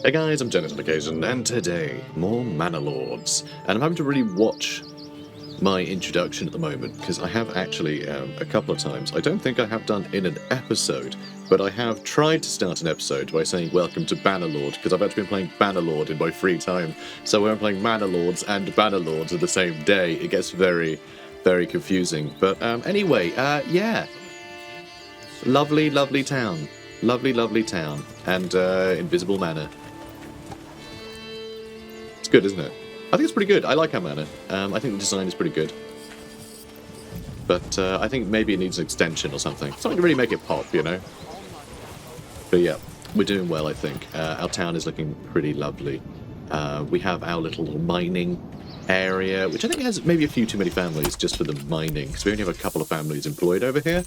Hey guys, I'm Janet on occasion, and today, more Manor Lords. And I'm having to really watch my introduction at the moment, because I have actually, a couple of times, I don't think I have done in an episode, but I have tried to start an episode by saying welcome to Banner Lord, because I've actually been playing Banner Lord in my free time. So when I'm playing Manor Lords and Banner Lords on the same day, it gets very, very confusing. But anyway, yeah. Lovely, lovely town. Lovely, lovely town. And Invisible Manor. Good, isn't it? I think it's pretty good. I like our manor. I think the design is pretty good. But I think maybe it needs an extension or something. Something to really make it pop, you know? But yeah, we're doing well, I think. Our town is looking pretty lovely. We have our little mining area, which I think has maybe a few too many families just for the mining, because we only have a couple of families employed over here.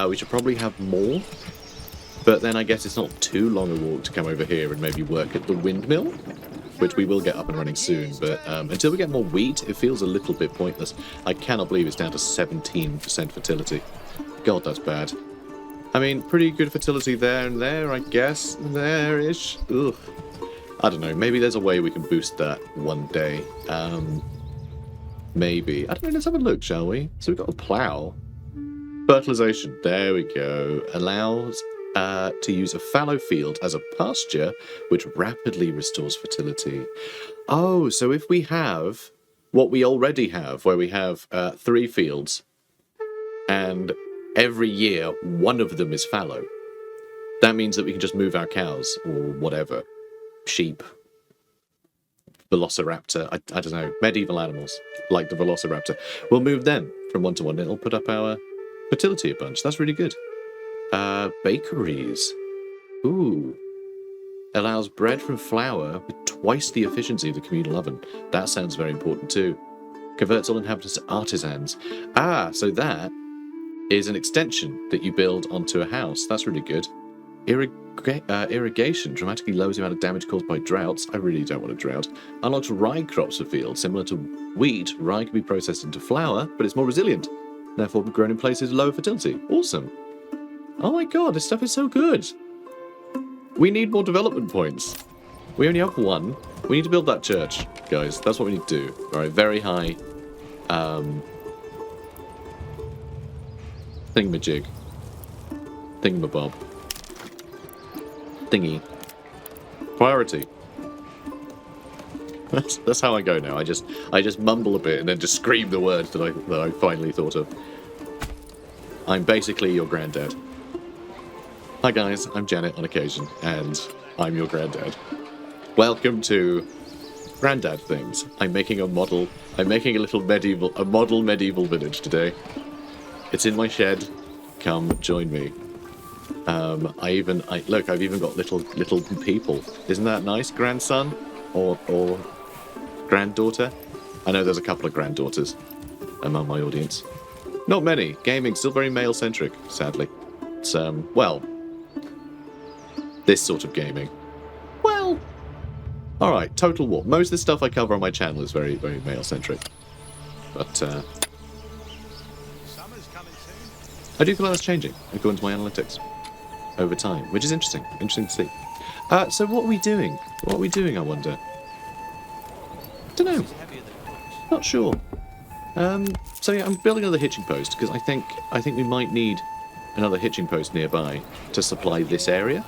We should probably have more. But then I guess it's not too long a walk to come over here and maybe work at the windmill, which we will get up and running soon, but until we get more wheat, it feels a little bit pointless. I cannot believe it's down to 17% fertility. God, that's bad. I mean, pretty good fertility there and there, I guess. There-ish. Ugh. I don't know, maybe there's a way we can boost that one day. Maybe. I don't know, let's have a look, shall we? So we've got a plough. Fertilization, there we go. Allows to use a fallow field as a pasture, which rapidly restores fertility. Oh, so if we have what we already have, where we have 3 fields, and every year one of them is fallow, that means that we can just move our cows, or whatever, sheep, velociraptor, I don't know, medieval animals, like the velociraptor. We'll move them from 1 to 1, and it'll put up our fertility a bunch. That's really good. Bakeries. Ooh. Allows bread from flour with twice the efficiency of the communal oven. That sounds very important too. Converts all inhabitants to artisans. Ah, so that is an extension that you build onto a house. That's really good. Irrigation dramatically lowers the amount of damage caused by droughts. I really don't want a drought. Unlocks rye crops for fields. Similar to wheat, rye can be processed into flour, but it's more resilient. Therefore, be grown in places with lower fertility. Awesome. Oh my god, this stuff is so good. We need more development points. We only have 1. We need to build that church, guys. That's what we need to do. Alright, very high. Thingamajig. Thingamabob. Thingy. Priority. That's how I go now. I just mumble a bit and then just scream the words that I finally thought of. I'm basically your granddad. Hi guys, I'm Janet on occasion, and I'm your granddad. Welcome to Granddad Things. I'm making a model. I'm making a model medieval village today. It's in my shed. Come join me. Look, I've even got little people. Isn't that nice, grandson or granddaughter? I know there's a couple of granddaughters among my audience. Not many. Gaming still very male centric, sadly. It's well. This sort of gaming. Well, alright, Total War. Most of the stuff I cover on my channel is very, very male-centric. But, I do feel like that's changing, according to my analytics, over time, which is interesting. Interesting to see. So what are we doing? What are we doing, I wonder? Dunno. Not sure. So yeah, I'm building another hitching post, because I think we might need another hitching post nearby to supply this area.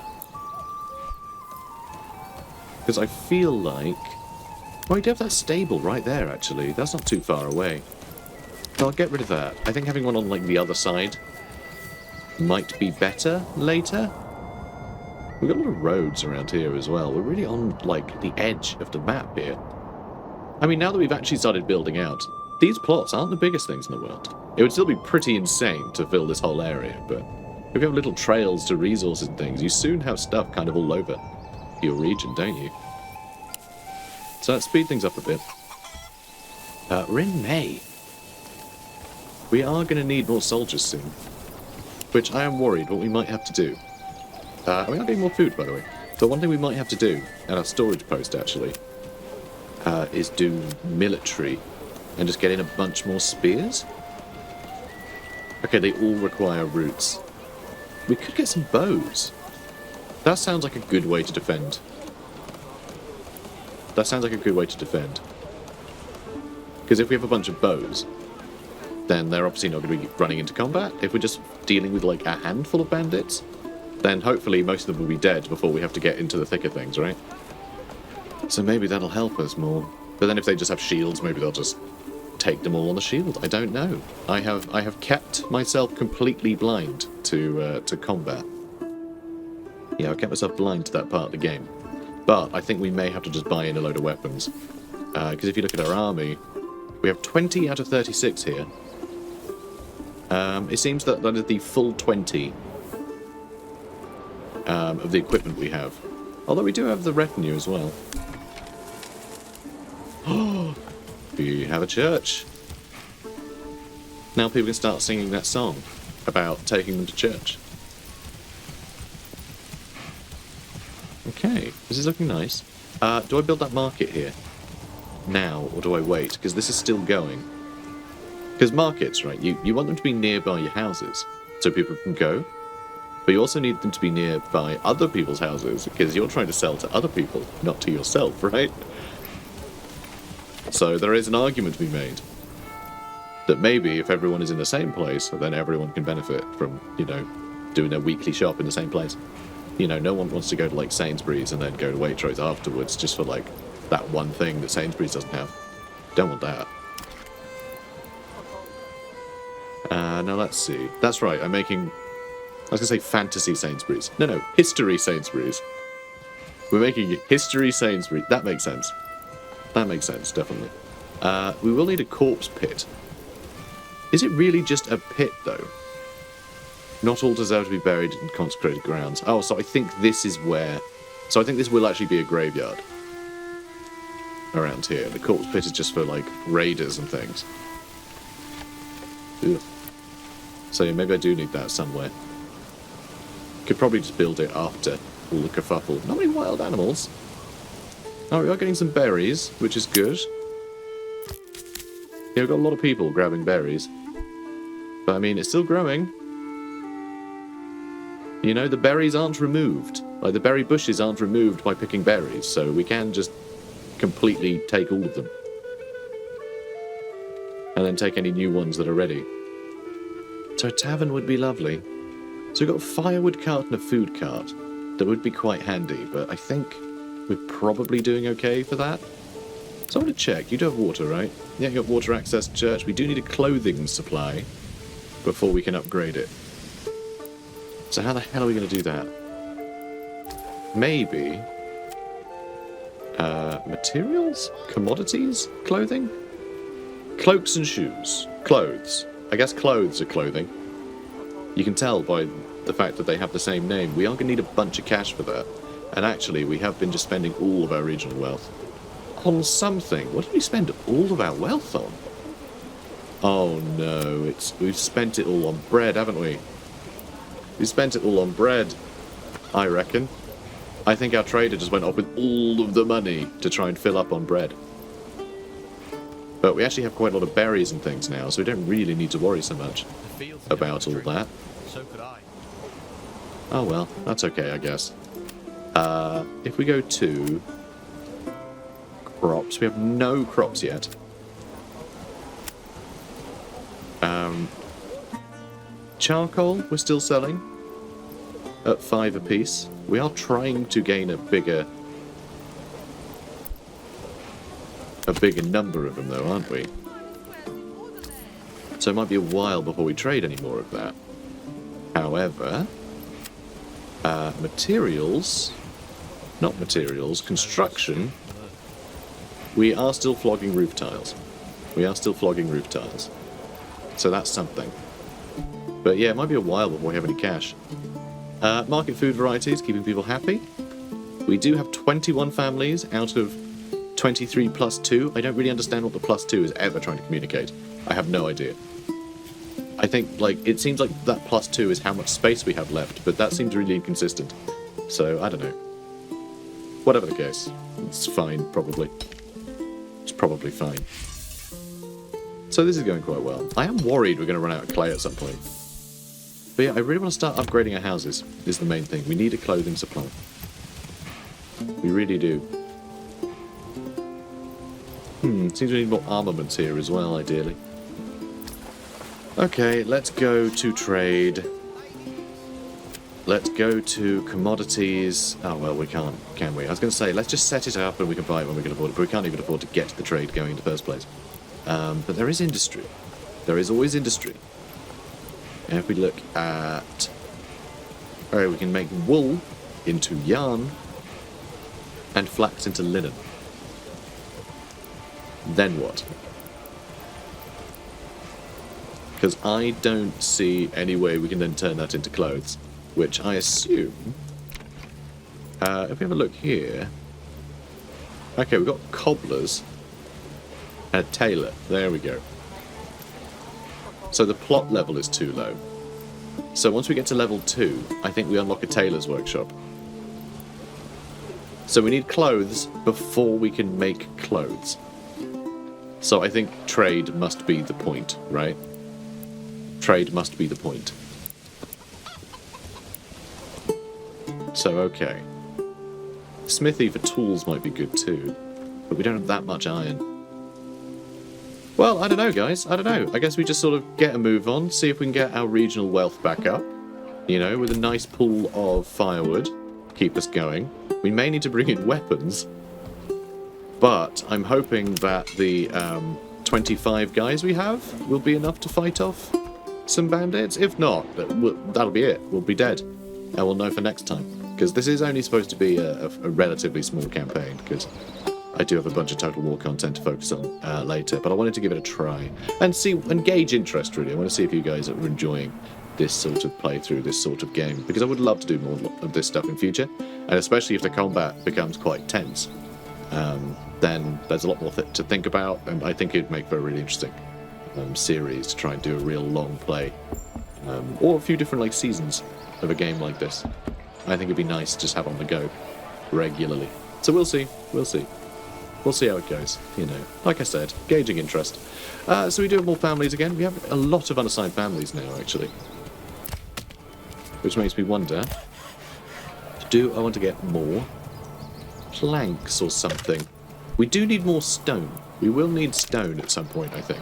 Because I feel like... Well, we do have that stable right there, actually. That's not too far away. So I'll get rid of that. I think having one on, like, the other side might be better later. We've got a lot of roads around here as well. We're really on, like, the edge of the map here. I mean, now that we've actually started building out, these plots aren't the biggest things in the world. It would still be pretty insane to fill this whole area, but if you have little trails to resources and things, you soon have stuff kind of all over your region, don't you? So let's speed things up a bit. We're in May. We are going to need more soldiers soon, which I am worried what we might have to do. We are getting more food, by the way. But one thing we might have to do at our storage post, actually, is do military and just get in a bunch more spears. Okay, they all require roots. We could get some bows. That sounds like a good way to defend That sounds like a good way to defend. Because if we have a bunch of bows, then they're obviously not going to be running into combat. If we're just dealing with like a handful of bandits, then hopefully most of them will be dead before we have to get into the thick of things, right? So maybe that'll help us more. But then if they just have shields, maybe they'll just take them all on the shield. I don't know. I have kept myself completely blind to combat. Yeah, I've kept myself blind to that part of the game. But I think we may have to just buy in a load of weapons. Because if you look at our army, we have 20 out of 36 here. It seems that is the full 20 of the equipment we have. Although we do have the retinue as well. Oh, we have a church. Now people can start singing that song about taking them to church. Okay, this is looking nice. Do I build that market here now, or do I wait? Because this is still going. Because markets, right, you want them to be nearby your houses, so people can go. But you also need them to be nearby other people's houses, because you're trying to sell to other people, not to yourself, right? So there is an argument to be made that maybe if everyone is in the same place, then everyone can benefit from, you know, doing their weekly shop in the same place. You know, no one wants to go to, like, Sainsbury's and then go to Waitrose afterwards just for, like, that one thing that Sainsbury's doesn't have. Don't want that. Now let's see. That's right, I'm making... I was going to say fantasy Sainsbury's. No, history Sainsbury's. We're making history Sainsbury's. That makes sense. That makes sense, definitely. We will need a corpse pit. Is it really just a pit, though? Not all deserve to be buried in consecrated grounds. Oh, so I think this is where... So I think this will actually be a graveyard. Around here. The corpse pit is just for, like, raiders and things. Ugh. So yeah, maybe I do need that somewhere. Could probably just build it after all the kerfuffle. Not many wild animals. Oh, we are getting some berries, which is good. Yeah, we've got a lot of people grabbing berries. But I mean, it's still growing. You know, the berries aren't removed. Like, the berry bushes aren't removed by picking berries, so we can just completely take all of them. And then take any new ones that are ready. So a tavern would be lovely. So we've got a firewood cart and a food cart. That would be quite handy, but I think we're probably doing okay for that. So I want to check. You do have water, right? Yeah, you got water access to church. We do need a clothing supply before we can upgrade it. So how the hell are we going to do that? Maybe... materials? Commodities? Clothing? Cloaks and shoes. Clothes. I guess clothes are clothing. You can tell by the fact that they have the same name. We are going to need a bunch of cash for that. And actually, we have been just spending all of our regional wealth on something. What did we spend all of our wealth on? Oh no, we've spent it all on bread, haven't we? We spent it all on bread, I reckon. I think our trader just went off with all of the money to try and fill up on bread. But we actually have quite a lot of berries and things now, so we don't really need to worry so much about all that. So could I. Oh well, that's okay, I guess. If we go to crops, we have no crops yet. Charcoal, we're still selling at 5 apiece. We are trying to gain a bigger number of them, though, aren't we? So it might be a while before we trade any more of that. However, construction, we are still flogging roof tiles. So that's something. But yeah, it might be a while before we have any cash. Market food varieties, keeping people happy. We do have 21 families out of 23 plus 2. I don't really understand what the plus 2 is ever trying to communicate. I have no idea. I think, like, it seems like that plus 2 is how much space we have left, but that seems really inconsistent. So, I don't know. Whatever the case. It's fine, probably. It's probably fine. So this is going quite well. I am worried we're going to run out of clay at some point. But yeah, I really want to start upgrading our houses, is the main thing. We need a clothing supply. We really do. Seems we need more armaments here as well, ideally. Okay, let's go to trade. Let's go to commodities. Oh, well, we can't, can we? I was going to say, let's just set it up and we can buy it when we can afford it, but we can't even afford to get the trade going in the first place. But there is industry. There is always industry. And if we look at... Alright, we can make wool into yarn and flax into linen. Then what? Because I don't see any way we can then turn that into clothes, which I assume... if we have a look here... Okay, we've got cobblers and a tailor. There we go. So the plot level is too low. So once we get to level 2, I think we unlock a tailor's workshop. So we need clothes before we can make clothes. So I think trade must be the point, right? Trade must be the point. So, okay. Smithy for tools might be good too, but we don't have that much iron. Well, I don't know, guys. I don't know. I guess we just sort of get a move on, see if we can get our regional wealth back up. You know, with a nice pool of firewood. Keep us going. We may need to bring in weapons. But I'm hoping that the 25 guys we have will be enough to fight off some bandits. If not, that'll be it. We'll be dead. And we'll know for next time. Because this is only supposed to be a relatively small campaign. Because I do have a bunch of Total War content to focus on later. But I wanted to give it a try. And gauge interest, really. I want to see if you guys are enjoying this sort of playthrough, this sort of game. Because I would love to do more of this stuff in future. And especially if the combat becomes quite tense. Then there's a lot more to think about, and I think it'd make for a really interesting series to try and do a real long play, or a few different like seasons of a game like this. I think it'd be nice to just have on the go regularly. So we'll see, we'll see how it goes. You know, like I said, gauging interest. So we do have more families again. We have a lot of unassigned families now, actually, which makes me wonder: do I want to get more planks or something? We do need more stone. We will need stone at some point, I think.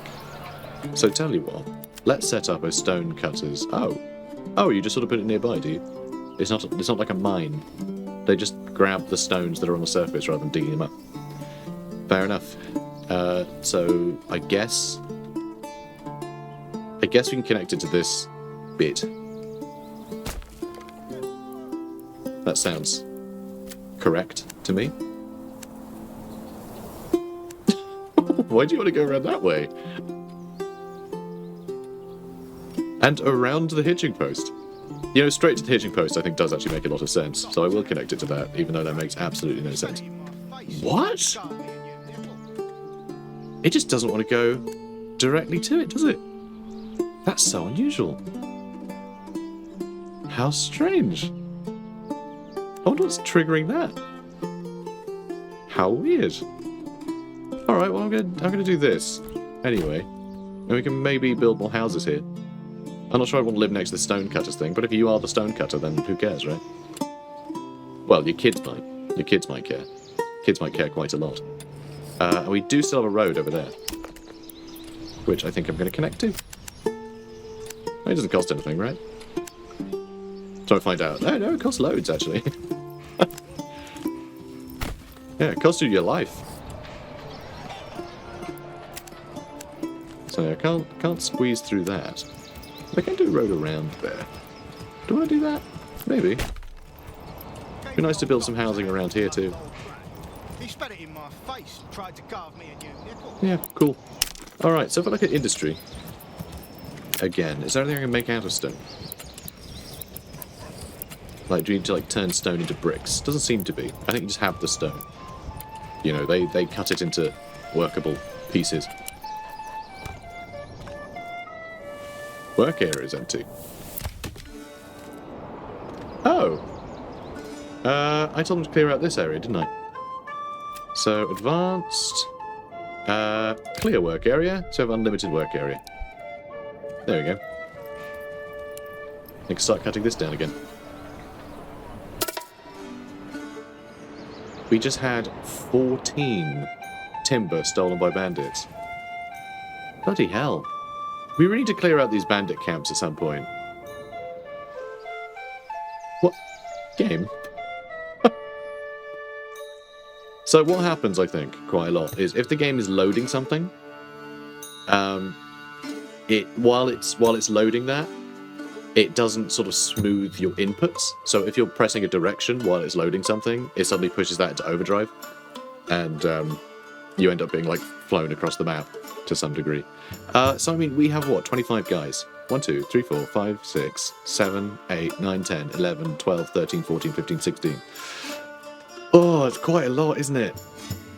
So tell you what, let's set up a stone cutters. Oh, you just sort of put it nearby, do you? It's not like a mine. They just grab the stones that are on the surface rather than digging them up. Fair enough. So I guess we can connect it to this bit. That sounds correct to me. Why do you want to go around that way? And around the hitching post. You know, straight to the hitching post I think does actually make a lot of sense. So I will connect it to that, even though that makes absolutely no sense. What? It just doesn't want to go directly to it, does it? That's so unusual. How strange. I wonder what's triggering that. How weird. Alright, well I'm gonna do this. Anyway. And we can maybe build more houses here. I'm not sure I want to live next to the stonecutters thing, but if you are the stonecutter, then who cares, right? Well, your kids might. Your kids might care. Kids might care quite a lot. And we do still have a road over there, which I think I'm going to connect to. It doesn't cost anything, right? Trying to find out. No, it costs loads, actually. Yeah, it costs you your life. So I can't squeeze through that. I can do a road around there. Do I want to do that? Maybe. It'd be nice to build some housing around here too. He spat it in my face, tried to carve me a new nickel. Yeah, cool. Alright, so if I look at industry, again, is there anything I can make out of stone? Like, do you need to like turn stone into bricks? Doesn't seem to be. I think you just have the stone. You know, they cut it into workable pieces. Work area is empty. Oh! I told them to clear out this area, didn't I? So, advanced... clear work area, so have unlimited work area. There we go. I can start cutting this down again. We just had 14 timber stolen by bandits. Bloody hell. We really need to clear out these bandit camps at some point. What? Game? So what happens, I think, quite a lot, is if the game is loading something, while it's loading that, it doesn't sort of smooth your inputs. So if you're pressing a direction while it's loading something, it suddenly pushes that into overdrive, and you end up being like flown across the map to some degree. So I mean, we have what, 25 guys? 1, 2, 3, 4, 5, 6, 7, 8, 9, 10, 11, 12, 13, 14, 15, 16. Oh, it's quite a lot, isn't it?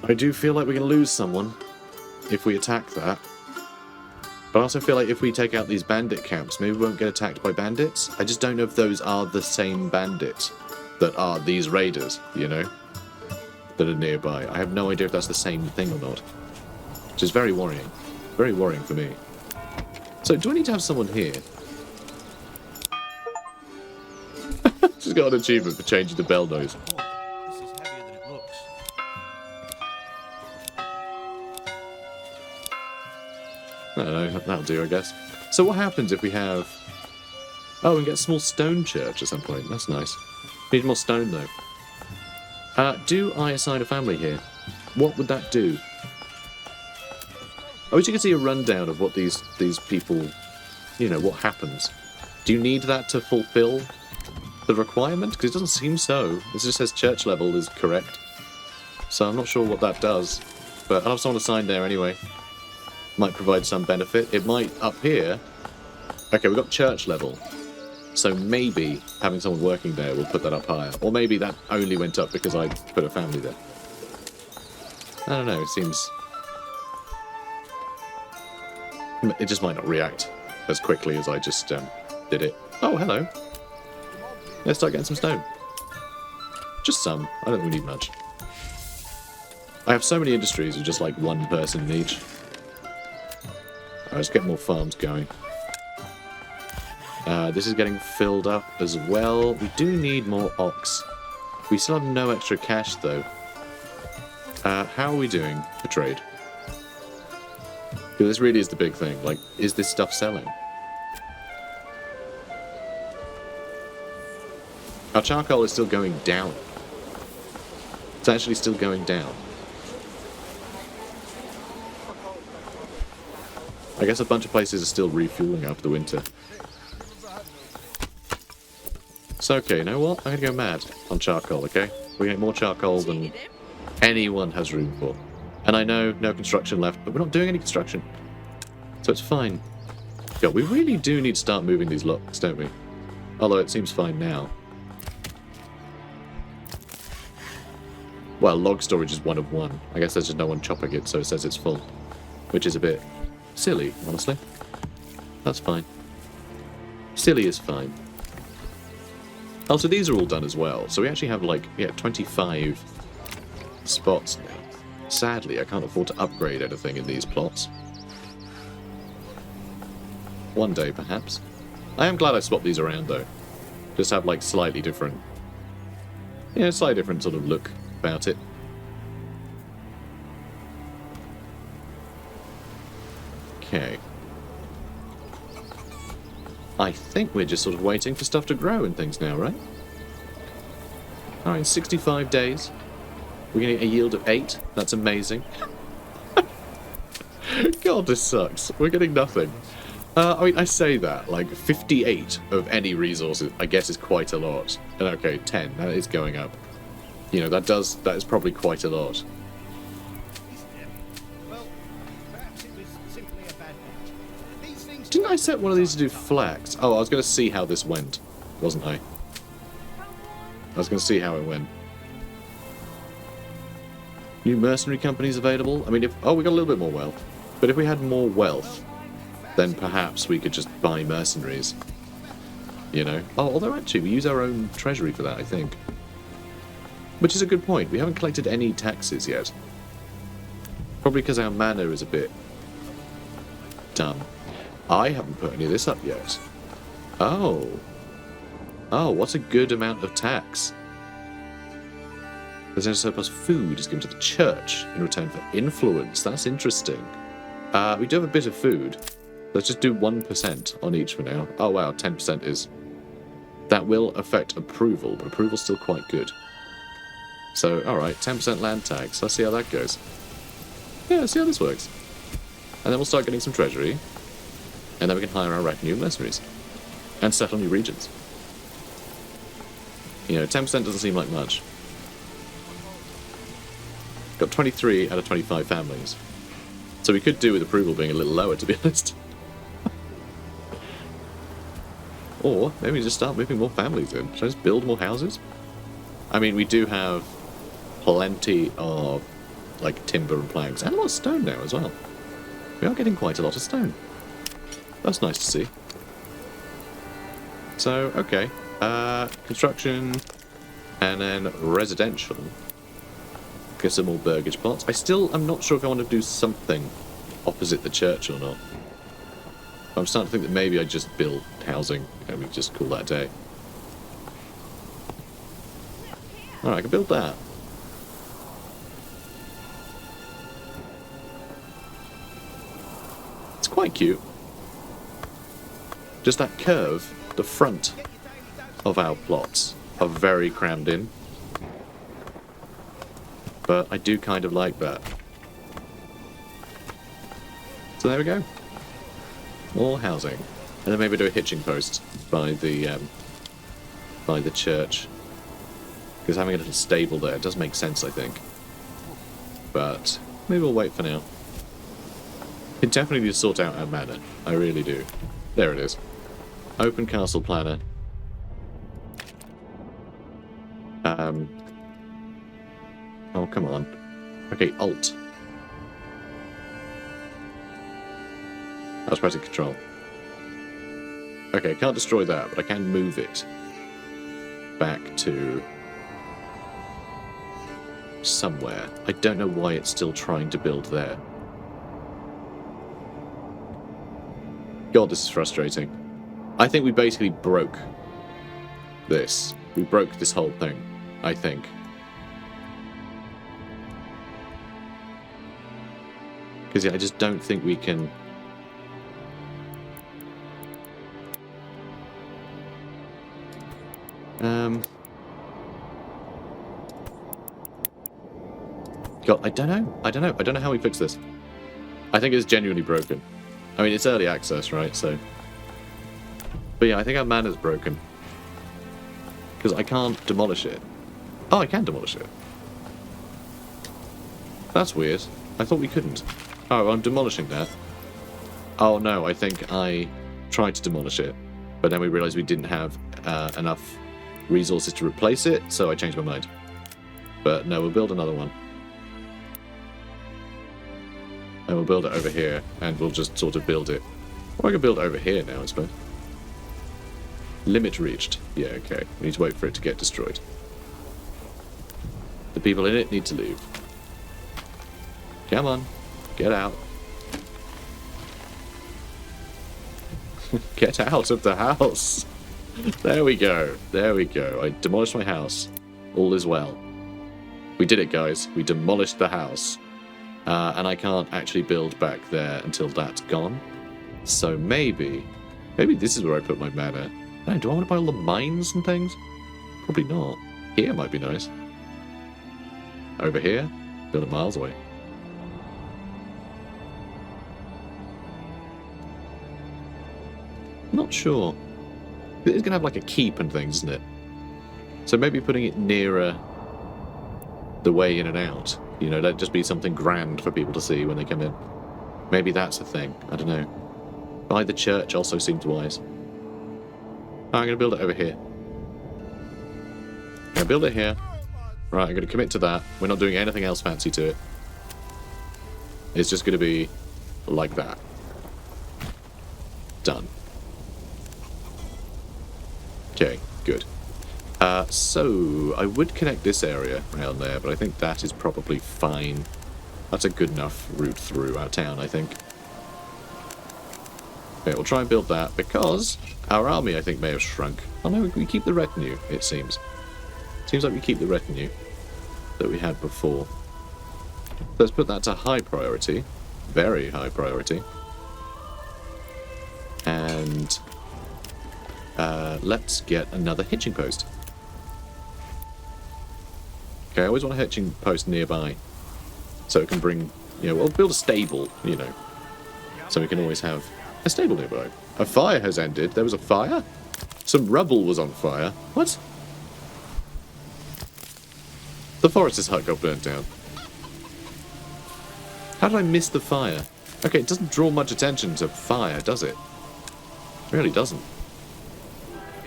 I do feel like we're going to lose someone if we attack that. But I also feel like if we take out these bandit camps, maybe we won't get attacked by bandits. I just don't know if those are the same bandits that are these raiders, you know, that are nearby. I have no idea if that's the same thing or not. Which is very worrying. Very worrying for me. So, do I need to have someone here? She's got an achievement for changing the bell noise. This is heavier than it looks. I don't know, that'll do, I guess. So what happens if we have... Oh, we can get a small stone church at some point. That's nice. Need more stone, though. Do I assign a family here? What would that do? I wish you could see a rundown of what these people... You know, what happens. Do you need that to fulfill the requirement? Because it doesn't seem so. It just says church level is correct. So I'm not sure what that does. But I'll have someone assigned there anyway. Might provide some benefit. It might up here. Okay, we've got church level. So maybe having someone working there will put that up higher. Or maybe that only went up because I put a family there. I don't know, it seems... It just might not react as quickly as I just did it. Oh, hello. Let's start getting some stone. Just some. I don't think we need much. I have so many industries with just like one person in each. Let's get more farms going. This is getting filled up as well. We do need more ox. We still have no extra cash though. How are we doing for trade? Because this really is the big thing. Like, is this stuff selling? Our charcoal is still going down. It's actually still going down. I guess a bunch of places are still refueling after the winter. So, okay, you know what? I'm gonna go mad on charcoal, okay? We're gonna get more charcoal than anyone has room for. And I know, no construction left, but we're not doing any construction. So it's fine. God, we really do need to start moving these logs, don't we? Although it seems fine now. Well, log storage is 1 of 1. I guess there's just no one chopping it, so it says it's full. Which is a bit silly, honestly. That's fine. Silly is fine. Oh, so these are all done as well. So we actually have, like, yeah, 25 spots now. Sadly, I can't afford to upgrade anything in these plots. One day, perhaps. I am glad I swapped these around, though. Just have, like, slightly different... Yeah, slightly different sort of look about it. Okay. I think we're just sort of waiting for stuff to grow and things now, right? Alright, 65 days. We're getting a yield of 8. That's amazing. God, this sucks. We're getting nothing. I mean, I say that, like, 58 of any resources, I guess, is quite a lot. And okay, 10, that is going up. You know, that is probably quite a lot. Well, perhaps it was simply a bad match. These things Didn't I set one of these to do flax? Oh, I was going to see how this went, wasn't I? I was going to see how it went. New mercenary companies available? I mean, if... Oh, we got a little bit more wealth. But if we had more wealth, then perhaps we could just buy mercenaries. You know? Oh, although actually, we use our own treasury for that, I think. Which is a good point. We haven't collected any taxes yet. Probably because our manor is a bit dumb. I haven't put any of this up yet. Oh. Oh, what a good amount of tax. There's no surplus food is given to the church in return for influence. That's interesting. We do have a bit of food. Let's just do 1% on each for now. Oh wow, 10% is... That will affect approval, but approval's still quite good. So, alright, 10% land tax. Let's see how that goes. Yeah, let's see how this works. And then we'll start getting some treasury. And then we can hire our retinue of mercenaries. And settle new regions. You know, 10% doesn't seem like much. Got 23 out of 25 families. So we could do with approval being a little lower, to be honest. Or maybe just start moving more families in. Should I just build more houses? I mean, we do have plenty of, like, timber and planks. And a lot of stone now as well. We are getting quite a lot of stone. That's nice to see. So, okay. Construction. And then residential. Get some more burgage plots. I'm not sure if I want to do something opposite the church or not. I'm starting to think that maybe I just build housing and we just call that a day. Alright, I can build that. It's quite cute. Just that curve, the front of our plots are very crammed in. But I do kind of like that. So there we go. More housing. And then maybe do a hitching post by the church. Because having a little stable there does make sense, I think. But maybe we'll wait for now. We definitely need to sort out our manor. I really do. There it is. Open castle planner. Oh, come on. Okay, Alt. I was pressing Control. Okay, I can't destroy that, but I can move it back to somewhere. I don't know why it's still trying to build there. God, this is frustrating. I think we basically broke this. We broke this whole thing, I think. Because yeah, I just don't think we can... God, I don't know how we fix this. I think it's genuinely broken. I mean, it's early access, right? So... But yeah, I think our manor's broken. Because I can't demolish it. Oh, I can demolish it. That's weird. I thought we couldn't. Oh, I'm demolishing that. Oh no, I think I tried to demolish it. But then we realised we didn't have enough resources to replace it, so I changed my mind. But no, we'll build another one. And we'll build it over here, and we'll just sort of build it. Or I can build it over here now, I suppose. Limit reached. Yeah, okay. We need to wait for it to get destroyed. The people in it need to leave. Come on. Get out. Get out of the house. There we go. There we go. I demolished my house. All is well. We did it, guys. We demolished the house. And I can't actually build back there until that's gone. So maybe this is where I put my manor. Oh, do I want to buy all the mines and things? Probably not. Here might be nice. Over here? Build it miles away. Not sure. It's going to have like a keep and things, isn't it? So maybe putting it nearer the way in and out. You know, that'd just be something grand for people to see when they come in. Maybe that's the thing. I don't know. By the church also seems wise. Oh, I'm going to build it over here. I'm going to build it here. Right, I'm going to commit to that. We're not doing anything else fancy to it. It's just going to be like that. Done. Okay, good. So, I would connect this area around there, but I think that is probably fine. That's a good enough route through our town, I think. Okay, we'll try and build that, because our army, I think, may have shrunk. Oh no, we keep the retinue, it seems. Seems like we keep the retinue. that we had before. Let's put that to high priority. Very high priority. And let's get another hitching post. Okay, I always want a hitching post nearby. So it can bring, you know, we'll build a stable, you know. So we can always have a stable nearby. A fire has ended. There was a fire? Some rubble was on fire. What? The forester's hut got burnt down. How did I miss the fire? Okay, it doesn't draw much attention to fire, does it? It really doesn't.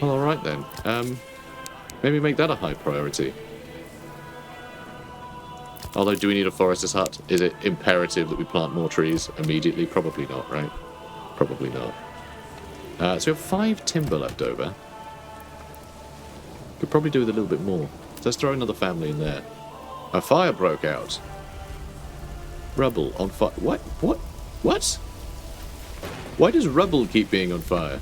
Well, alright then. Maybe make that a high priority. Although, do we need a forester's hut? Is it imperative that we plant more trees immediately? Probably not, right? Probably not. So we have 5 timber left over. Could probably do with a little bit more. So let's throw another family in there. A fire broke out. Rubble on fire. What? What? What? Why does rubble keep being on fire?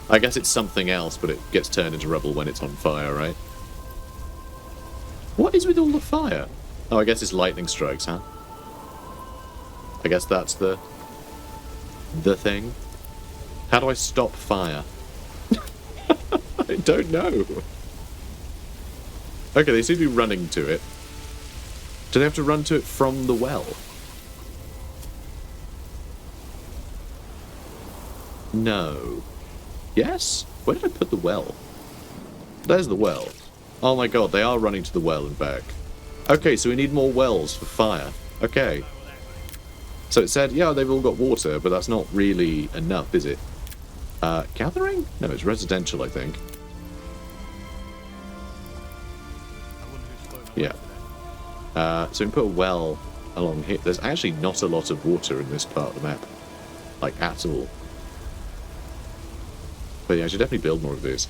I guess it's something else, but it gets turned into rubble when it's on fire, right? What is with all the fire? Oh, I guess it's lightning strikes, huh? I guess that's the thing. How do I stop fire? I don't know. Okay, they seem to be running to it. Do they have to run to it from the well? No. Yes? Where did I put the well? There's the well. Oh my god, they are running to the well and back. Okay, so we need more wells for fire. Okay. So it said, yeah, they've all got water, but that's not really enough, is it? Gathering? No, it's residential, I think. Yeah. So we can put a well along here. There's actually not a lot of water in this part of the map. Like, at all. But yeah, I should definitely build more of these.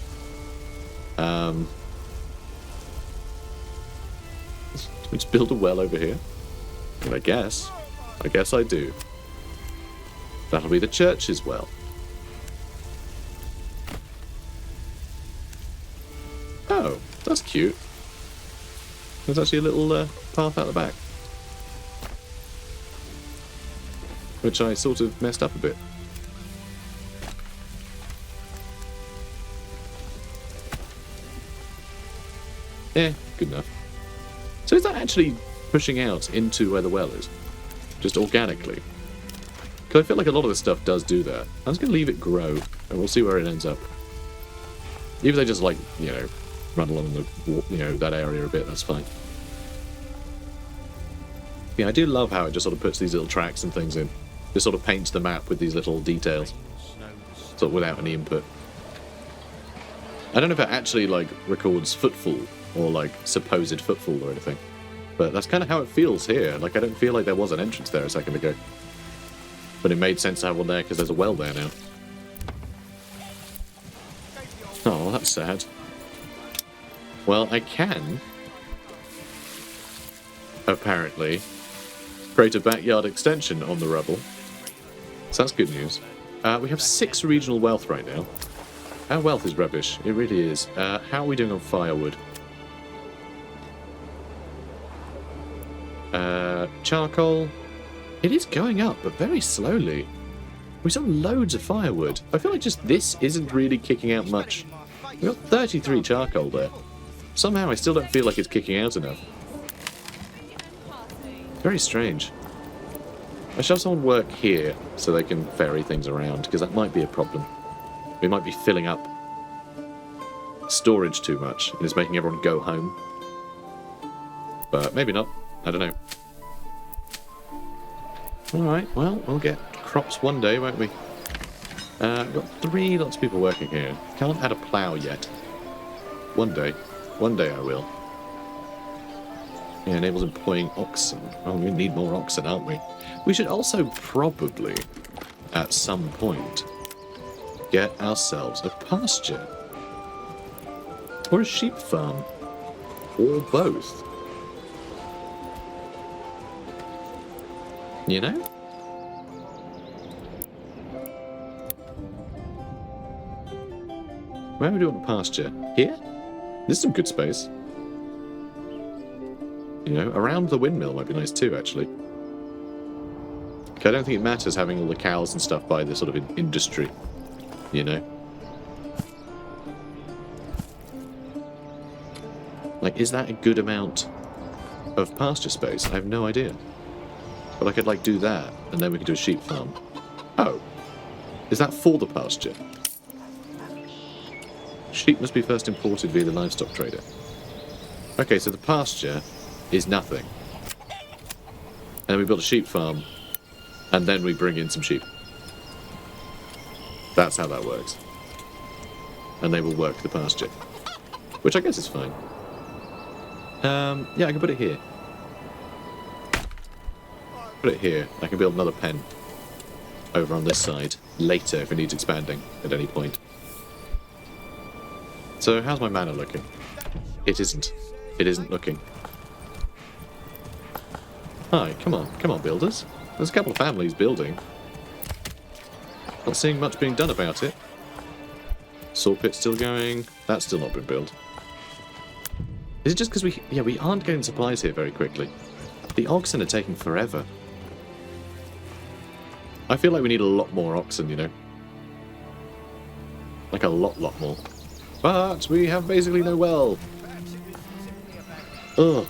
Let's build a well over here. And I guess I do. That'll be the church's well. Oh, that's cute. There's actually a little path out the back. Which I sort of messed up a bit. Good enough. So is that actually pushing out into where the well is? Just organically? Because I feel like a lot of this stuff does do that. I'm just going to leave it grow, and we'll see where it ends up. Even if they just, like, you know, run along the, you know, that area a bit, that's fine. Yeah, I do love how it just sort of puts these little tracks and things in. Just sort of paints the map with these little details. Sort of without any input. I don't know if it actually, like, records footfall, or, like, supposed footfall or anything. But that's kind of how it feels here. Like, I don't feel like there was an entrance there a second ago. But it made sense to have one there because there's a well there now. Oh, that's sad. Well, I can, apparently, create a backyard extension on the rubble. So that's good news. We have 6 regional wealth right now. Our wealth is rubbish. It really is. How are we doing on firewood? Charcoal. It is going up, but very slowly. We saw loads of firewood. I feel like just this isn't really kicking out much. We got 33 charcoal there. Somehow I still don't feel like it's kicking out enough. Very strange. I should have someone work here so they can ferry things around, because that might be a problem. We might be filling up storage too much, and it's making everyone go home. But maybe not. I don't know. Alright, well, we'll get crops one day, won't we? We've got lots of people working here. Can't add a plough yet. One day. One day I will. Yeah, enables employing oxen. Oh, we need more oxen, aren't we? We should also probably, at some point, get ourselves a pasture. Or a sheep farm. Or both. You know? Where would we want a pasture? Here? This is some good space. You know, around the windmill might be nice too, actually. I don't think it matters having all the cows and stuff by the sort of industry, you know? Like, is that a good amount of pasture space? I have no idea. But I could, like, do that, and then we could do a sheep farm. Oh. Is that for the pasture? Sheep must be first imported via the livestock trader. Okay, so the pasture is nothing. And then we build a sheep farm, and then we bring in some sheep. That's how that works. And they will work the pasture. Which I guess is fine. Yeah, I can put it here. Put it here. I can build another pen over on this side later if it needs expanding at any point. So how's my manor looking? It isn't. It isn't looking. Hi, come on builders. There's a couple of families building. Not seeing much being done about it. Saw pit still going. That's still not been built. Is it just because we aren't getting supplies here very quickly? The oxen are taking forever. I feel like we need a lot more oxen, you know? Like a lot more. But we have basically no well. Ugh.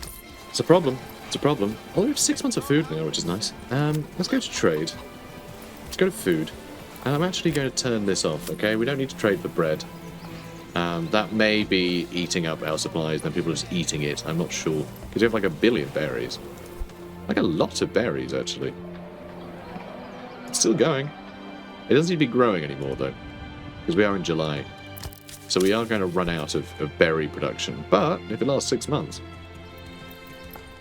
It's a problem. It's a problem. Oh, we have 6 months of food now, which is nice. Let's go to trade. Let's go to food. And I'm actually going to turn this off, okay? We don't need to trade for bread. That may be eating up our supplies, then people are just eating it. I'm not sure. Because we have like 1 billion berries. Like a lot of berries, actually. It's still going. It doesn't seem to be growing anymore, though. Because we are in July. So we are going to run out of berry production. But if it lasts 6 months,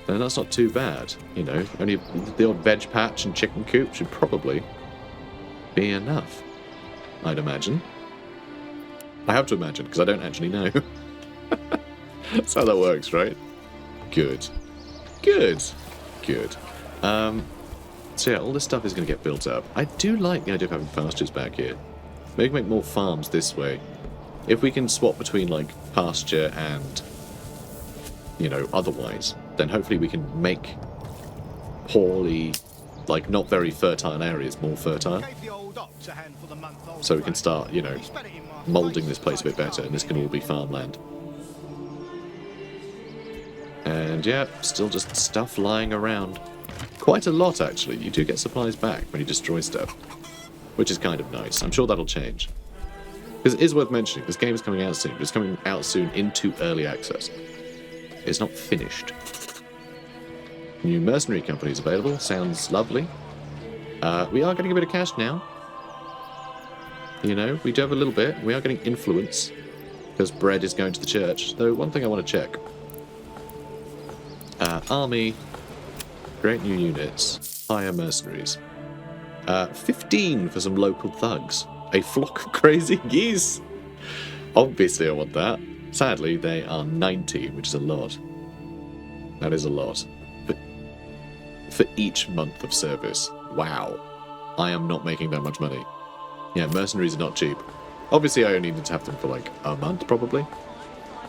then that's not too bad. You know, only the odd veg patch and chicken coop should probably be enough, I'd imagine. I have to imagine, because I don't actually know. That's how that works, right? Good. Good. Good. So yeah, all this stuff is going to get built up. I do like the idea of having pastures back here. Maybe we can make more farms this way. If we can swap between, like, pasture and, you know, otherwise, then hopefully we can make poorly, like, not very fertile areas more fertile. So we can start, you know, moulding this place a bit better, and this can all be farmland. And yeah, still just stuff lying around. Quite a lot, actually. You do get supplies back when you destroy stuff, which is kind of nice. I'm sure that'll change. Because it is worth mentioning, this game is coming out soon, but it's coming out soon into early access. It's not finished. New mercenary companies available. Sounds lovely. We are getting a bit of cash now. You know, we do have a little bit. We are getting influence because bread is going to the church. Though, one thing I want to check. Army. Great new units. Hire mercenaries. 15 for some local thugs. A flock of crazy geese. Obviously I want that. Sadly, they are 90, which is a lot. That is a lot. For each month of service. Wow. I am not making that much money. Yeah, mercenaries are not cheap. Obviously, I only need to have them for like a month, probably.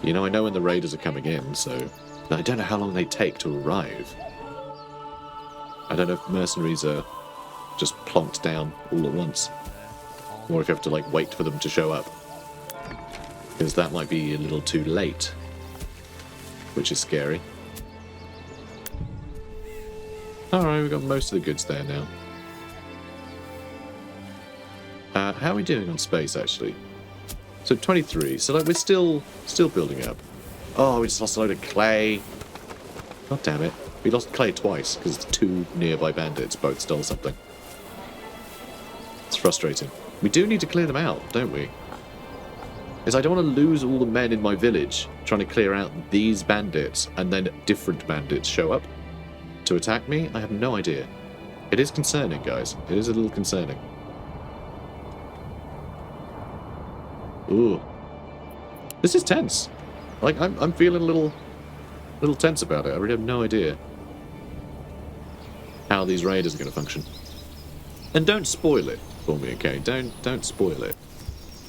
You know, I know when the raiders are coming in, so I don't know how long they take to arrive. I don't know if mercenaries are just plonked down all at once, or if you have to like wait for them to show up, because that might be a little too late, which is scary. Alright, we've got most of the goods there now. How are we doing on space, actually? So 23, so like we're still building up. Oh, we just lost a load of clay. God damn it. We lost clay twice, because 2 nearby bandits both stole something. It's frustrating. We do need to clear them out, don't we? Because I don't want to lose all the men in my village trying to clear out these bandits, and then different bandits show up to attack me. I have no idea. It is concerning, guys. It is a little concerning. Ooh. This is tense. Like, I'm feeling a little tense about it. I really have no idea how these raiders are going to function. And don't spoil it for me, okay? Don't spoil it.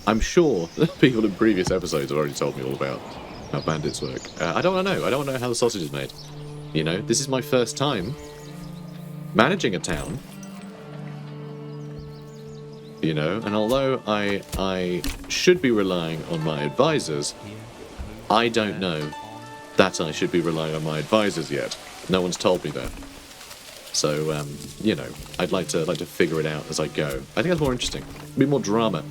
I'm sure that people in previous episodes have already told me all about how bandits work. I don't want to know. I don't want to know how the sausage is made. You know, this is my first time managing a town. You know, and although I should be relying on my advisors, I don't know that I should be relying on my advisors yet. No one's told me that. So, you know, I'd like to figure it out as I go. I think that's more interesting. A bit more drama.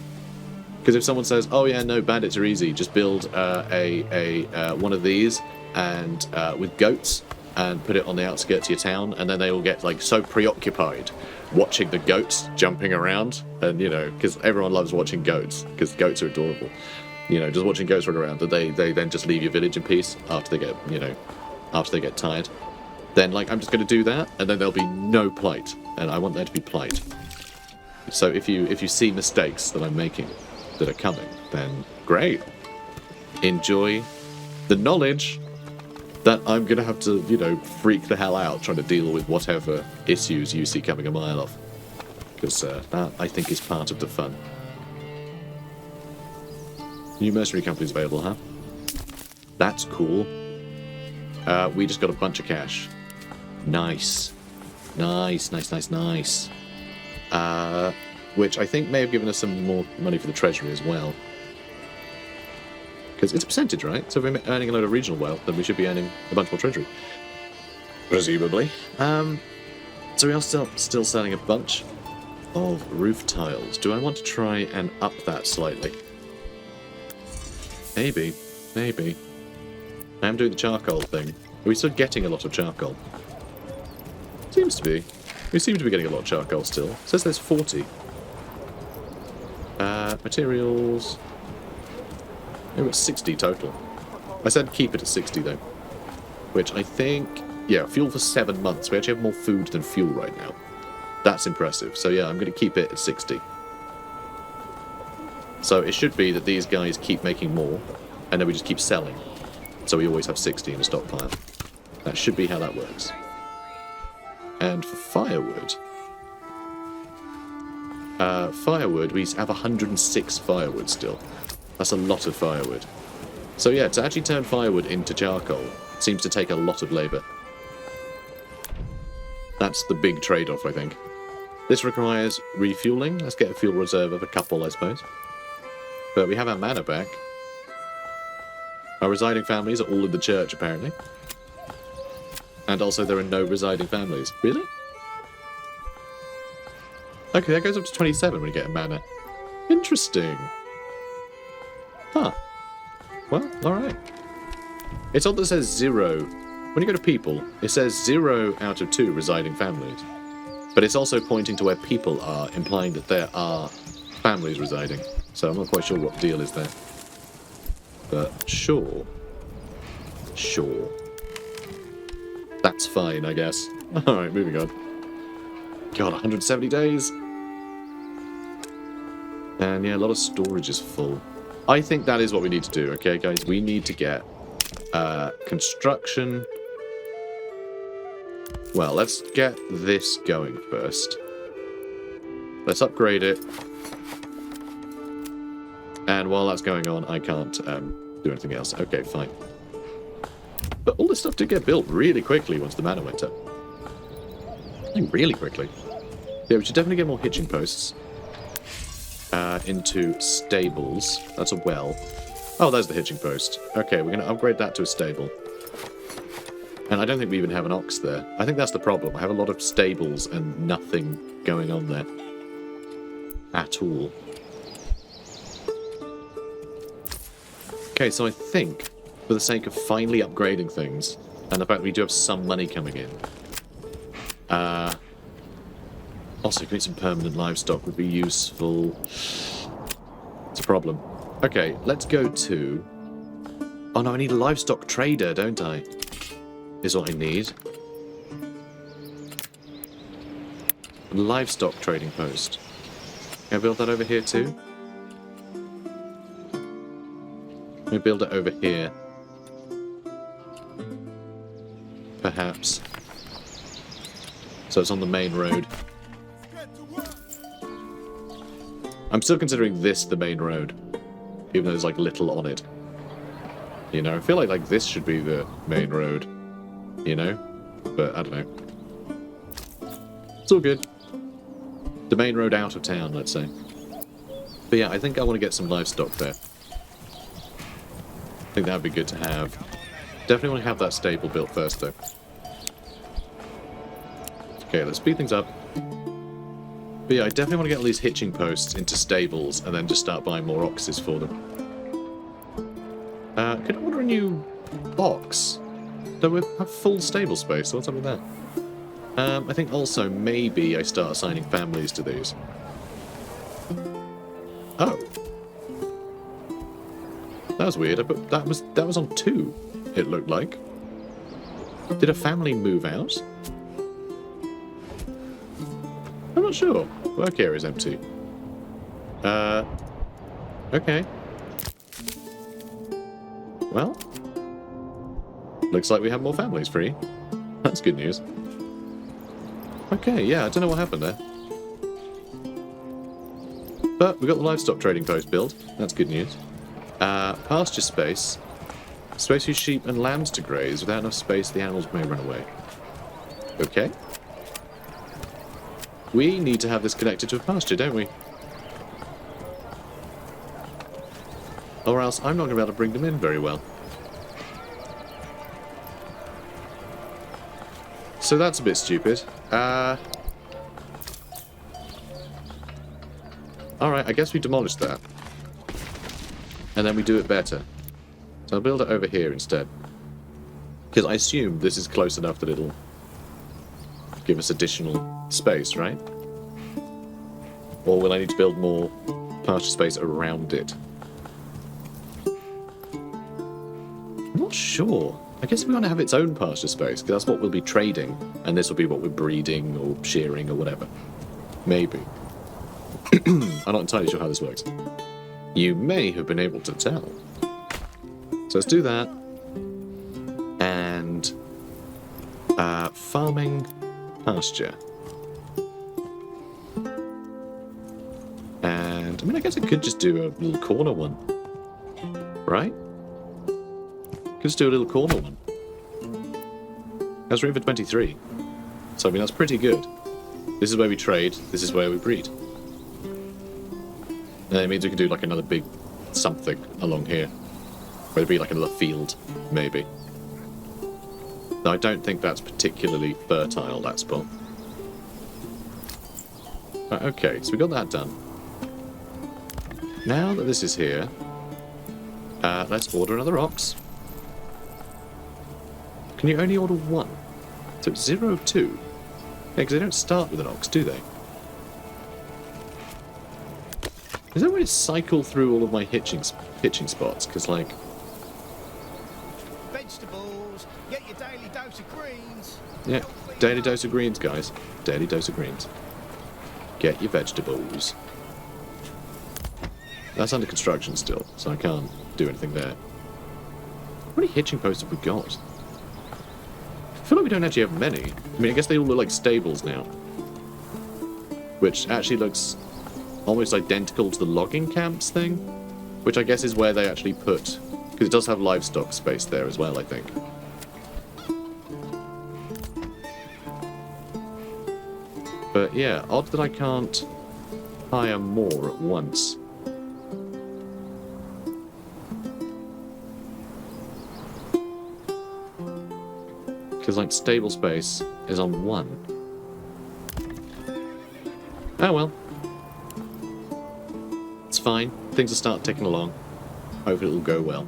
Because if someone says, "Oh yeah, no, bandits are easy. Just build one of these and with goats and put it on the outskirts of your town," and then they all get like so preoccupied watching the goats jumping around, and you know, because everyone loves watching goats because goats are adorable. You know, just watching goats run around, that they then just leave your village in peace after they get tired. Then like I'm just going to do that, and then there'll be no plight, and I want there to be plight. So if you see mistakes that I'm making that are coming, then great. Enjoy the knowledge that I'm going to have to, you know, freak the hell out trying to deal with whatever issues you see coming a mile off. Because that, I think, is part of the fun. New mercenary companies available, huh? That's cool. We just got a bunch of cash. Nice. Nice. Which I think may have given us some more money for the treasury as well. Because it's a percentage, right? So if we're earning a load of regional wealth, then we should be earning a bunch more treasury. Presumably. So we are still selling a bunch of roof tiles. Do I want to try and up that slightly? Maybe. I am doing the charcoal thing. Are we still getting a lot of charcoal? Seems to be. We seem to be getting a lot of charcoal still. It says there's 40. Materials. Maybe it's 60 total. I said keep it at 60 though. Which I think... Yeah, fuel for 7 months. We actually have more food than fuel right now. That's impressive. So yeah, I'm going to keep it at 60. So it should be that these guys keep making more, and then we just keep selling. So we always have 60 in a stockpile. That should be how that works. And for firewood... firewood, we have 106 firewood still. That's a lot of firewood. So yeah, to actually turn firewood into charcoal seems to take a lot of labour. That's the big trade-off, I think. This requires refueling. Let's get a fuel reserve of a couple, I suppose. But we have our manor back. Our residing families are all in the church, apparently. And also there are no residing families. Really? Okay, that goes up to 27 when you get a manor. Interesting. Huh. Well, alright. It's odd that it says 0. When you go to people, it says 0 out of 2 residing families. But it's also pointing to where people are, implying that there are families residing. So I'm not quite sure what the deal is there. But sure. Sure. That's fine, I guess. Alright, moving on. God, 170 days. And yeah, a lot of storage is full. I think that is what we need to do, okay, guys? We need to get construction. Well, let's get this going first. Let's upgrade it. And while that's going on, I can't do anything else. Okay, fine. But all this stuff did get built really quickly once the manor went up. Really quickly. Yeah, we should definitely get more hitching posts. Into stables. That's a well. Oh, there's the hitching post. Okay, we're going to upgrade that to a stable. And I don't think we even have an ox there. I think that's the problem. I have a lot of stables and nothing going on there. At all. Okay, so I think, for the sake of finally upgrading things, and the fact that we do have some money coming in, also getting some permanent livestock would be useful. It's a problem. Okay, let's go to... Oh no, I need a livestock trader, don't I? Is what I need. Livestock trading post. Can I build that over here too? Let me build it over here. Perhaps. So it's on the main road. I'm still considering this the main road. Even though there's like little on it. You know, I feel like this should be the main road. You know? But I don't know. It's all good. The main road out of town, let's say. But yeah, I think I want to get some livestock there. I think that would be good to have. Definitely want to have that stable built first, though. Okay, let's speed things up. But yeah, I definitely want to get all these hitching posts into stables and then just start buying more oxes for them. Can I order a new box? Do we have full stable space? What's up with that? I think also maybe I start assigning families to these. Oh. That was weird. But that was on 2, it looked like. Did a family move out? I'm not sure. Work area is empty. Okay. Well, looks like we have more families free. That's good news. Okay, yeah, I don't know what happened there. But we got the livestock trading post built. That's good news. Pasture space. Space for sheep and lambs to graze. Without enough space, the animals may run away. Okay. We need to have this connected to a pasture, don't we? Or else I'm not going to be able to bring them in very well. So that's a bit stupid. Alright, I guess we demolish that. And then we do it better. So I'll build it over here instead. Because I assume this is close enough that it'll give us additional space, right? Or will I need to build more pasture space around it? I'm not sure. I guess we want to have its own pasture space, because that's what we'll be trading, and this will be what we're breeding or shearing or whatever. Maybe. I'm not entirely sure how this works. You may have been able to tell. So let's do that. And farming pasture. And I mean, I guess I could just do a little corner one, right? Could just do a little corner one. That's room for 23. So I mean, that's pretty good. This is where we trade. This is where we breed. And it means we can do like another big something along here. Where it'd be like another field, maybe. Though I don't think that's particularly fertile, that spot. Right, okay, so we got that done. Now that this is here, let's order another ox. Can you only order one? So it's 0, 2. Yeah, because they don't start with an ox, do they? Is there a way to cycle through all of my hitching spots? Because, like... Vegetables, get your daily dose of greens. Yeah, daily dose of greens, guys. Daily dose of greens. Get your vegetables. That's under construction still, so I can't do anything there. How many hitching posts have we got? I feel like we don't actually have many. I mean, I guess they all look like stables now. Which actually looks almost identical to the logging camps thing. Which I guess is where they actually put... Because it does have livestock space there as well, I think. But yeah, odd that I can't hire more at once. Because, like, stable space is on 1. Oh well. It's fine. Things will start ticking along. Hopefully it'll go well.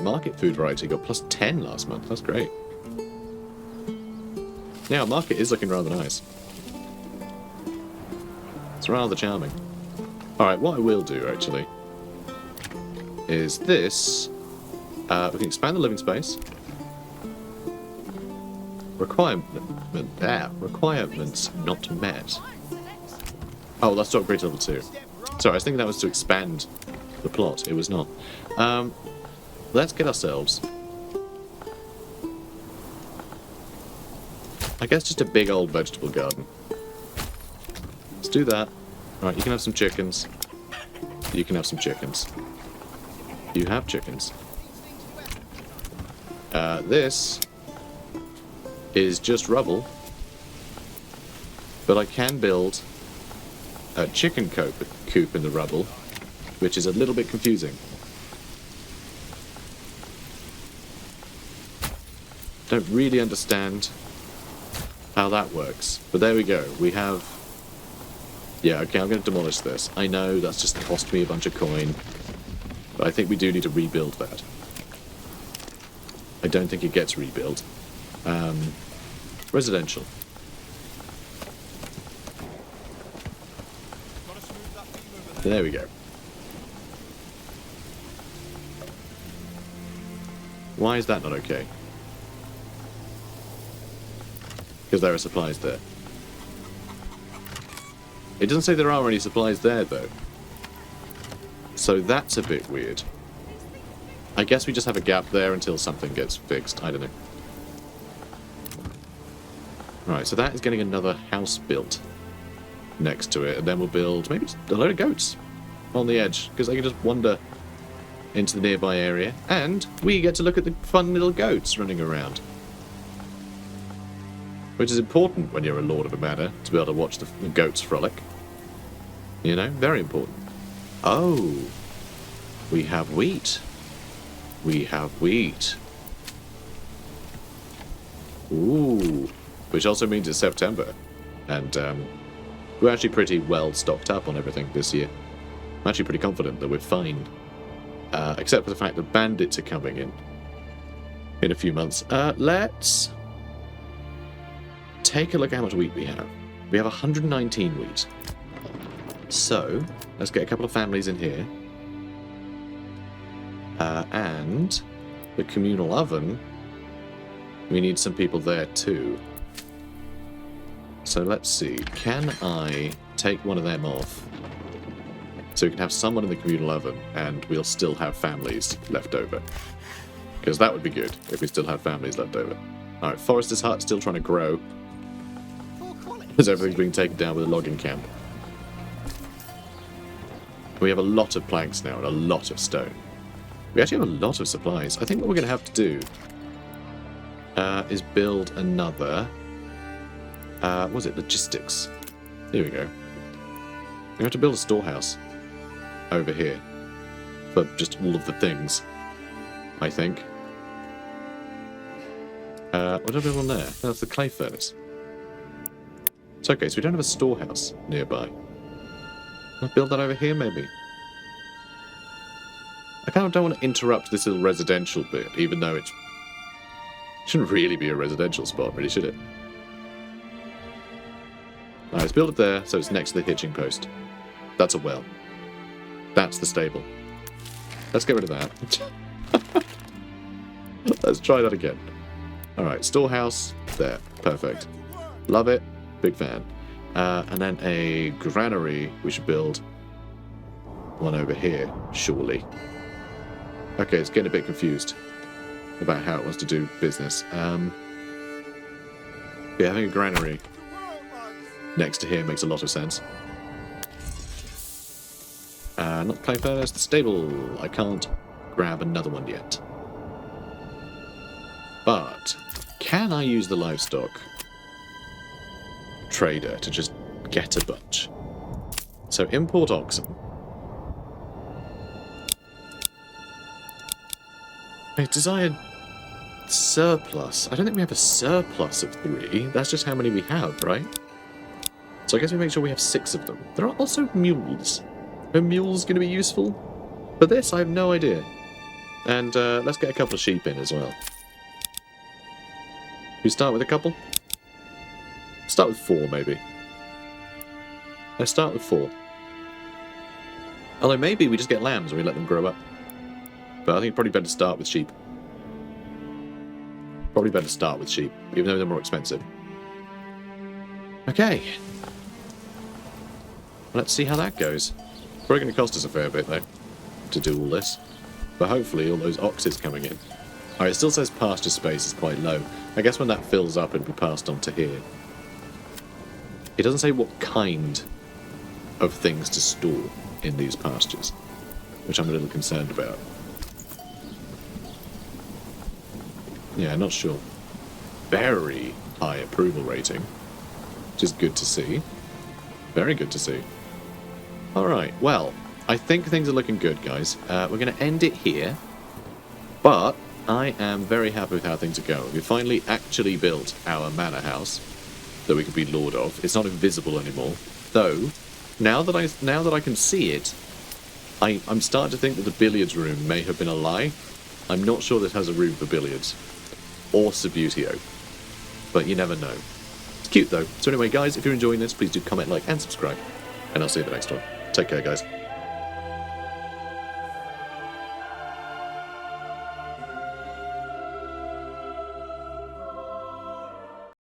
Market food variety got plus 10 last month. That's great. Yeah, our market is looking rather nice. It's rather charming. Alright, what I will do, actually, is this. We can expand the living space. Requirements not met. Oh, that's to upgrade to level 2. Sorry, I was thinking that was to expand the plot. It was not. Let's get ourselves... I guess just a big old vegetable garden. Let's do that. Alright, you can have some chickens. You can have some chickens. You have chickens. This... is just rubble. But I can build a chicken coop in the rubble, which is a little bit confusing. Don't really understand how that works. But there we go. We have... Yeah, okay, I'm going to demolish this. I know that's just cost me a bunch of coin. But I think we do need to rebuild that. I don't think it gets rebuilt. Residential. There we go. Why is that not okay? Because there are supplies there. It doesn't say there are any supplies there, though. So that's a bit weird. I guess we just have a gap there until something gets fixed. I don't know. Right, so that is getting another house built next to it, and then we'll build maybe just a load of goats on the edge, because they can just wander into the nearby area, and we get to look at the fun little goats running around. Which is important when you're a lord of a manor, to be able to watch the goats frolic. You know, very important. Oh, we have wheat. We have wheat. Ooh, which also means it's September. And we're actually pretty well stocked up on everything this year. I'm actually pretty confident that we're fine. Except for the fact that bandits are coming in a few months. Let's take a look at how much wheat we have. We have 119 wheat. So, let's get a couple of families in here. And the communal oven, we need some people there too. So let's see, can I take one of them off? So we can have someone in the communal oven and we'll still have families left over. Because that would be good if we still had families left over. Alright, Forester's Hut still trying to grow. As everything's being taken down with a logging camp. We have a lot of planks now and a lot of stone. We actually have a lot of supplies. I think what we're going to have to do is build another... what was it? Logistics. Here we go. We have to build a storehouse over here for just all of the things, I think. What do I build on there? That's the clay furnace. It's okay, so we don't have a storehouse nearby. I'll build that over here, maybe. I kind of don't want to interrupt this little residential bit, even though it shouldn't really be a residential spot, really, should it? Alright, let's build it there, so it's next to the hitching post. That's a well. That's the stable. Let's get rid of that. Let's try that again. Alright, storehouse, there. Perfect. Love it. Big fan. And then a granary we should build. One over here, surely. Okay, it's getting a bit confused about how it wants to do business. Yeah, having a granary next to here makes a lot of sense. Not clay furnace, the stable. I can't grab another one yet. But can I use the livestock trader to just get a bunch? So import oxen. A desired surplus. I don't think we have a surplus of 3. That's just how many we have, right? So I guess we make sure we have 6 of them. There are also mules. Are mules going to be useful? For this, I have no idea. And let's get a couple of sheep in as well. We start with a couple? Start with 4, maybe. Let's start with 4. Although maybe we just get lambs and we let them grow up. But I think it's probably better to start with sheep. Probably better to start with sheep, even though they're more expensive. Okay. Let's see how that goes. Probably going to cost us a fair bit, though, to do all this. But hopefully all those oxes coming in. Alright, it still says pasture space is quite low. I guess when that fills up, it'll be passed on to here. It doesn't say what kind of things to store in these pastures, which I'm a little concerned about. Yeah, not sure. very high approval rating, which is good to see. Very good to see. Alright, well, I think things are looking good, guys. We're going to end it here, but I am very happy with how things are going. We finally actually built our manor house that we can be lord of. It's not invisible anymore, though. Now that I can see it, I'm starting to think that the billiards room may have been a lie. I'm not sure this has a room for billiards or Subbuteo, but you never know. It's cute though. So anyway, guys, if you're enjoying this, please do comment, like, and subscribe, and I'll see you in the next one. Take care, guys.